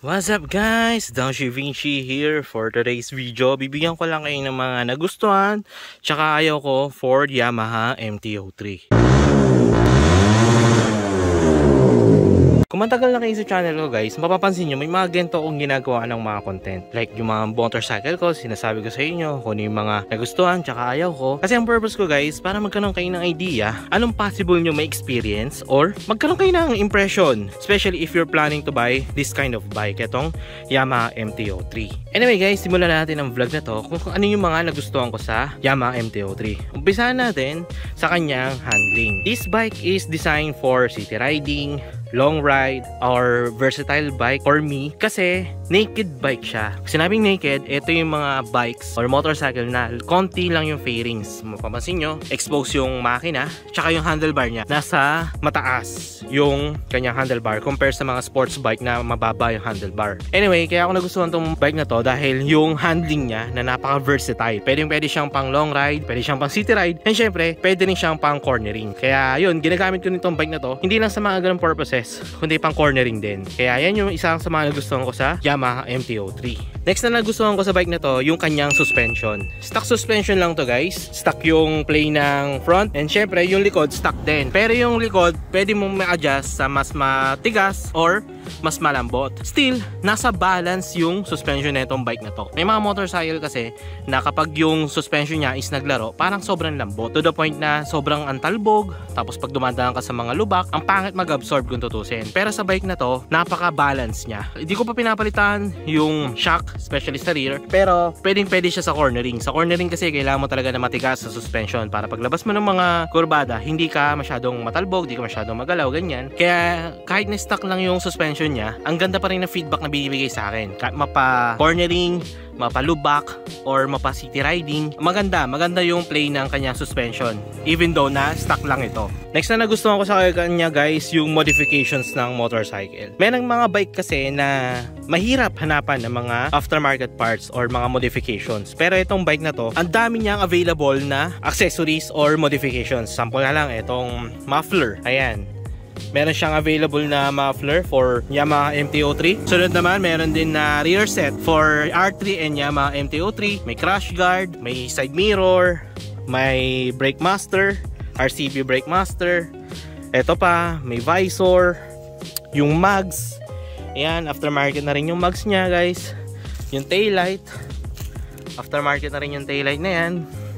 What's up guys? Danshu Vinci here for today's video. Bibigyan ko lang kayo ng mga nagustuhan tsaka ayaw ko Ford Yamaha MT-03. Kung matagal na kayo sa channel ko guys, mapapansin nyo may mga ganito akong ginagawa ng mga content. Like yung mga motorcycle ko, sinasabi ko sa inyo kung ano yung mga nagustuhan tsaka ayaw ko. Kasi ang purpose ko guys, para magkaroon kayo ng idea anong possible nyo may experience or magkaroon kayo ng impression. Especially if you're planning to buy this kind of bike, itong Yamaha MT-03. Anyway guys, simulan natin ang vlog na to kung ano yung mga nagustuhan ko sa Yamaha MT-03. Umpisahan natin sa kanyang handling. This bike is designed for city riding, long ride, or versatile bike for me kasi naked bike siya. Sinabing naked, ito yung mga bikes or motorcycle na konti lang yung fairings. Mapapansin nyo, expose yung makina tsaka yung handlebar niya nasa mataas yung kanyang handlebar compare sa mga sports bike na mababa yung handlebar. Anyway, kaya ako nagustuhan tong bike na to dahil yung handling niya na napaka-versatile. Pwede siyang pang long ride, pwede siyang pang city ride, and syempre, pwede rin siyang pang cornering. Kaya yun, ginagamit ko nitong bike na to, hindi lang sa mga ganung purposes, kundi pang cornering din. Kaya yan yung isang sa mga nagustuhan ko sa Yamaha MT-03. Next na nagustuhan ko sa bike na to, yung kanyang suspension. Stock suspension lang to guys. Stock yung play ng front, and syempre yung likod stock din. Pero yung likod, pwede mong ma-adjust sa mas matigas or mas malambot. Still, nasa balance yung suspension na itong bike na to. May mga motorcycle kasi na kapag yung suspension niya is naglaro, parang sobrang lambot. To the point na sobrang antalbog. Tapos pag dumadaan ka sa mga lubak, ang pangit mag-absorb kung tutusin. Pero sa bike na to, napaka-balance niya. Hindi ko pa pinapalitan yung shock, especially sa rear. Pero pwede siya sa cornering. Sa cornering kasi kailangan mo talaga na matigas sa suspension para paglabas mo ng mga kurbada, hindi ka masyadong matalbog, hindi ka masyadong magalaw, ganyan. Kaya kahit na-stuck lang yung suspension niya, ang ganda pa rin ng feedback na binibigay sa akin. Mapa cornering, mapalubak, or mapa city riding, maganda yung play ng kanyang suspension even though na stock lang ito. Next na nagustuhan ko sa kanya guys, yung modifications ng motorcycle. May mga bike kasi na mahirap hanapan ng mga aftermarket parts or mga modifications, pero itong bike na to, ang dami niyang available na accessories or modifications. Sample na lang itong muffler, ayan, meron siyang available na muffler for Yamaha MT-03. Sunod naman, meron din na rear set for R3 and Yamaha MT-03. May crash guard, may side mirror, may brake master, RCB brake master. Ito pa, may visor, yung mags. Ayan, aftermarket na rin yung mags niya guys. Yung taillight, aftermarket na rin yung taillight na yan.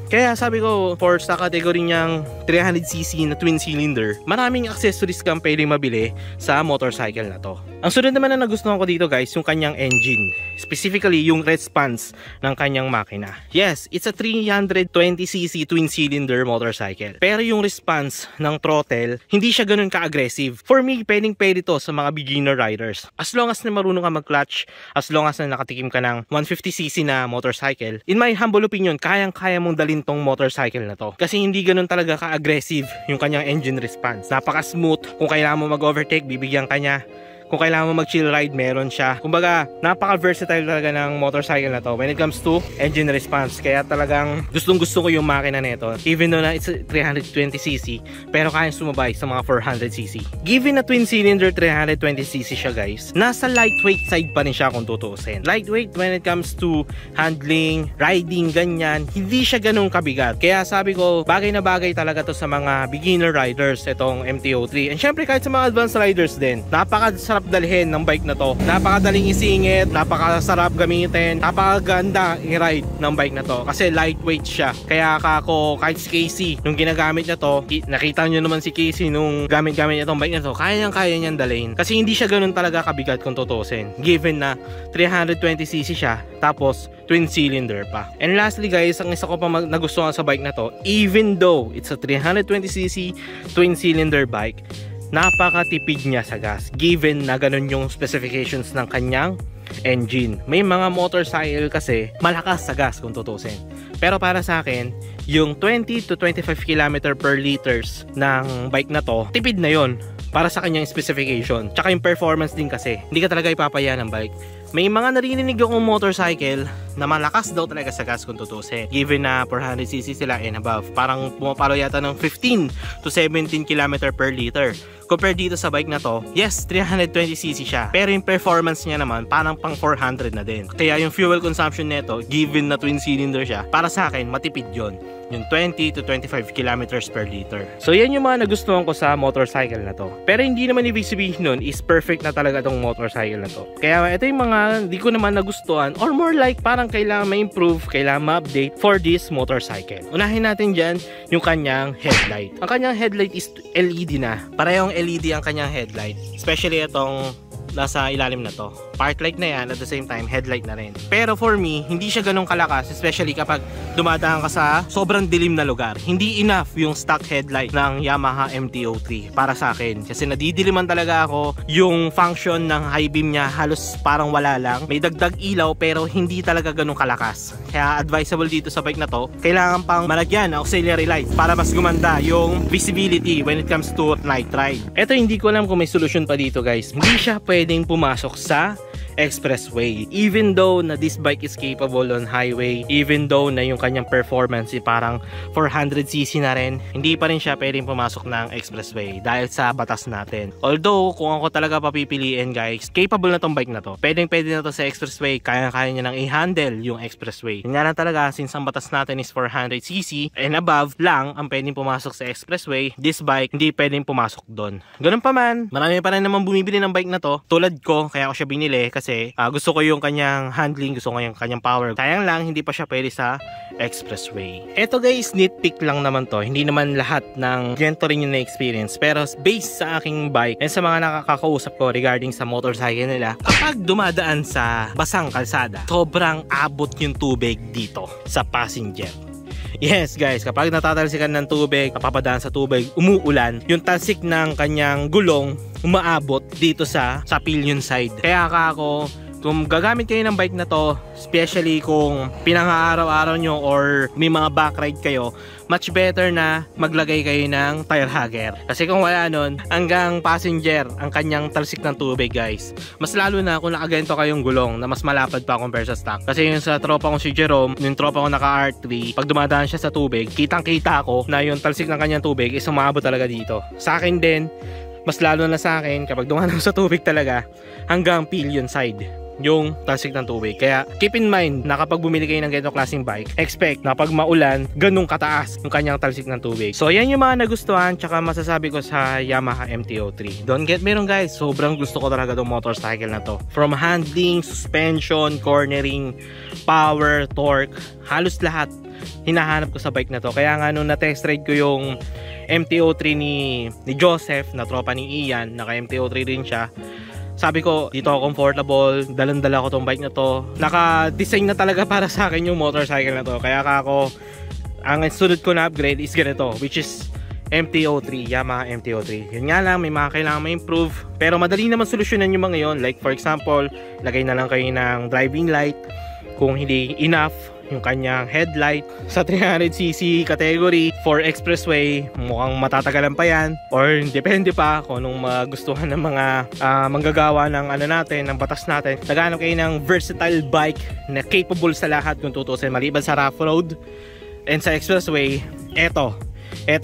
Kaya sabi ko, for sa category niyang 300cc na twin cylinder, maraming accessories kang pwedeng mabili sa motorcycle na to. Ang sunod naman na nagustuhan ko dito guys, yung kanyang engine. Specifically, yung response ng kanyang makina. Yes, it's a 320cc twin cylinder motorcycle. Pero yung response ng throttle, hindi siya ganun ka-aggressive. For me, pwede to sa mga beginner riders. As long as na marunong ka mag-clutch, as long as na nakatikim ka ng 150cc na motorcycle, in my humble opinion, kayang-kaya mong dalhin tong motorcycle na to. Kasi hindi ganun talaga ka-aggressive yung kanyang engine response. Napaka-smooth. Kung kailangan mo mag-overtake, bibigyan ka niya. Kung kailangan mo mag-chill ride, meron siya. Kumbaga, napaka-versatile talaga ng motorcycle na to when it comes to engine response. Kaya talagang gustong-gusto ko yung makina nito. Even though na it's 320cc, pero kaya sumabay sa mga 400cc. Given na twin cylinder 320cc siya guys, nasa lightweight side pa rin siya kung tutuusin. Lightweight when it comes to handling, riding, ganyan. Hindi siya ganun kabigat. Kaya sabi ko, bagay na bagay talaga to sa mga beginner riders, itong MT-03. And syempre kahit sa mga advanced riders din, napakasarap dalhin ng bike na to. Napakadaling isingit, napakasarap gamitin, napakaganda i-ride ng bike na to kasi lightweight siya. Kaya ako, kahit si Casey nung ginagamit niya to, nakita nyo naman si Casey nung gamit-gamit niya tong bike na to, kaya niyang dalhin kasi hindi siya ganun talaga kabigat kung tutusin, given na 320cc siya tapos twin cylinder pa. And lastly guys, ang isa ko pa nagustuhan sa bike na to, even though it's a 320cc twin cylinder bike, napakatipid niya sa gas given na ganun yung specifications ng kanyang engine. May mga motorcycle kasi malakas sa gas kung tutusin, pero para sa akin yung 20 to 25 km per liters ng bike na to, tipid na yon para sa kanyang specification. Tsaka yung performance din kasi, hindi ka talaga ipapaya ng bike. May mga narinig akong motorcycle na malakas daw talaga sa gas kung tutusin. Given na 400cc sila and above. Parang pumapalo yata ng 15 to 17 km per liter. Compared dito sa bike na to, yes, 320cc siya. Pero yung performance niya naman, parang pang 400 na din. Kaya yung fuel consumption nito, given na twin cylinder siya, para sa akin, matipid yon. Yung 20 to 25 kilometers per liter. So yan yung mga nagustuhan ko sa motorcycle na to. Pero hindi naman ibig sabihin nun is perfect na talaga tong motorcycle na to. Kaya ito yung mga hindi ko naman nagustuhan, or more like parang kailangan ma-improve, kailangan ma-update for this motorcycle. Unahin natin dyan yung kanyang headlight. Ang kanyang headlight is LED na. Parehong LED ang kanyang headlight. Especially itong nasa ilalim na to. Park light na yan, at the same time headlight na rin. Pero for me, hindi siya ganun kalakas, especially kapag dumadaan ka sa sobrang dilim na lugar. Hindi enough yung stock headlight ng Yamaha MT-03 para sa akin. Kasi nadidiliman talaga ako. Yung function ng high beam niya halos parang wala lang. May dagdag ilaw pero hindi talaga ganun kalakas. Kaya advisable dito sa bike na to, kailangan pang malagyan ng auxiliary light para mas gumanda yung visibility when it comes to night ride. Ito hindi ko alam kung may solusyon pa dito guys. Hindi siya pwedeng pumasok sa expressway. Even though na this bike is capable on highway, even though na yung kanyang performance parang 400cc na rin, hindi pa rin siya pwedeng pumasok ng expressway dahil sa batas natin. Although, kung ako talaga papipiliin guys, capable na tong bike na to. Pwede na to sa expressway, kaya niya nang i-handle yung expressway. Yun nga lang talaga, since ang batas natin is 400cc and above lang ang pwedeng pumasok sa expressway, this bike hindi pwedeng pumasok doon. Ganun pa man, marami pa rin naman bumibili ng bike na to, tulad ko, kaya ako siya binili kasi gusto ko yung kanyang handling, gusto ko yung kanyang power. Sayang lang hindi pa siya pwede sa expressway. Eto guys, nitpick lang naman to. Hindi naman lahat ng ganito rin yung na-experience. Pero based sa aking bike and sa mga nakakausap ko regarding sa motorcycle nila, kapag dumadaan sa basang kalsada, sobrang abot yung tubig dito sa passenger. Yes guys, kapag natatalsikan ng tubig, napapadaan sa tubig, umuulan, yung talsik ng kanyang gulong umaabot dito sa pillion side. Kaya ako, kung gagamit kayo ng bike na to, especially kung pinang-araw-araw nyo or may mga back ride kayo, much better na maglagay kayo ng tire hugger. Kasi kung wala nun, hanggang passenger ang kanyang talsik ng tubig guys. Mas lalo na kung nakaganto kayong gulong na mas malapad pa compare sa stock. Kasi yung sa tropa kong si Jerome, yung tropa ko naka R3, pag dumadaan siya sa tubig, kitang-kita ko na yung talsik ng kanyang tubig is umabot talaga dito. Sa akin din, mas lalo na sa akin, kapag dumadaan sa tubig talaga, hanggang pillion side yung talsik ng tubig. Kaya keep in mind na kapag bumili kayo ng ganitong klaseng bike, expect na pag maulan, ganung kataas yung kanyang talsik ng tubig. So yan yung mga nagustuhan tsaka masasabi ko sa Yamaha MT-03. Don't get me wrong guys, sobrang gusto ko talaga itong motorcycle na to. From handling, suspension, cornering, power, torque, halos lahat hinahanap ko sa bike na to. Kaya nga nung na-test ride ko yung MT-03 ni Joseph, na tropa ni Ian, naka MT-03 din siya, sabi ko, dito ako comfortable, dalan-dala ko tong bike na to. Naka-design na talaga para sa akin yung motorcycle na to. Kaya ako, ang sunod ko na upgrade is ganito, which is MT-03, Yamaha MT-03. Yun nga lang, may mga kailangan ma-improve. Pero madali naman solusyonan yung mga yun. Like for example, lagay na lang kayo ng driving light. Kung hindi enough, yung kanyang headlight sa 300cc category for expressway, mukhang matatagalan pa yan, or depende pa kung anong magustuhan ng mga manggagawa ng natin, ng batas natin. Naghanap kayo ng versatile bike na capable sa lahat kung tutusin, maliban sa rough road and sa expressway. Eto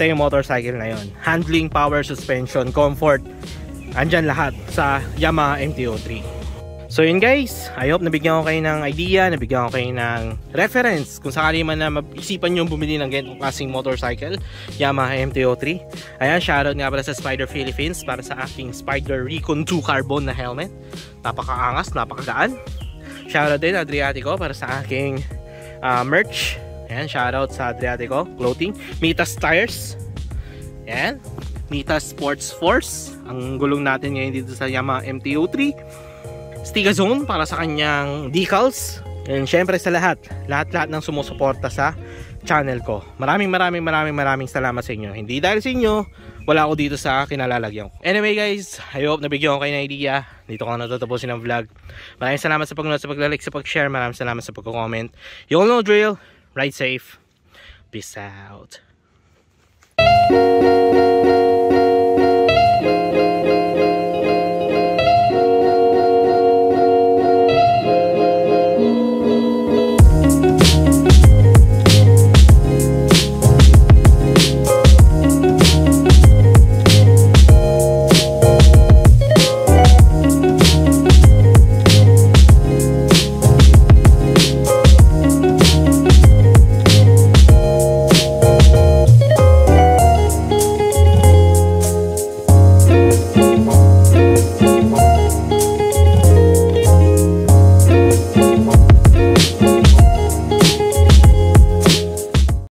yung motorcycle na yon. Handling, power, suspension, comfort, andyan lahat sa Yamaha MT-03. So yun guys, I hope nabigyan ko kayo ng idea, nabigyan ko kayo ng reference kung sakali man na mag-isipan nyo bumili ng ganitong klaseng motorcycle, Yamaha MT-03. Ayan, shoutout nga pala sa Spider Philippines para sa aking Spider Recon 2 Carbon na helmet. Napakaangas, napakagaan. Shoutout din Adriatico para sa aking merch. Ayan, shoutout sa Adriatico Clothing. Mitas Tires. Ayan, Mitas Sports Force. Ang gulong natin ngayon dito sa Yamaha MT-03. Stiga Zone para sa kanyang decals. And syempre sa lahat ng sumusuporta sa channel ko. Maraming salamat sa inyo. Hindi dahil sa inyo, wala ako dito sa kinalalagyan ko. Anyway guys, I hope nabigyan ko kayo ng idea. Dito ko natatapusin ang vlog. Maraming salamat sa pag-note, sa pag-like, sa pag-share. Maraming salamat sa pag-comment. You all know drill. Ride safe. Peace out.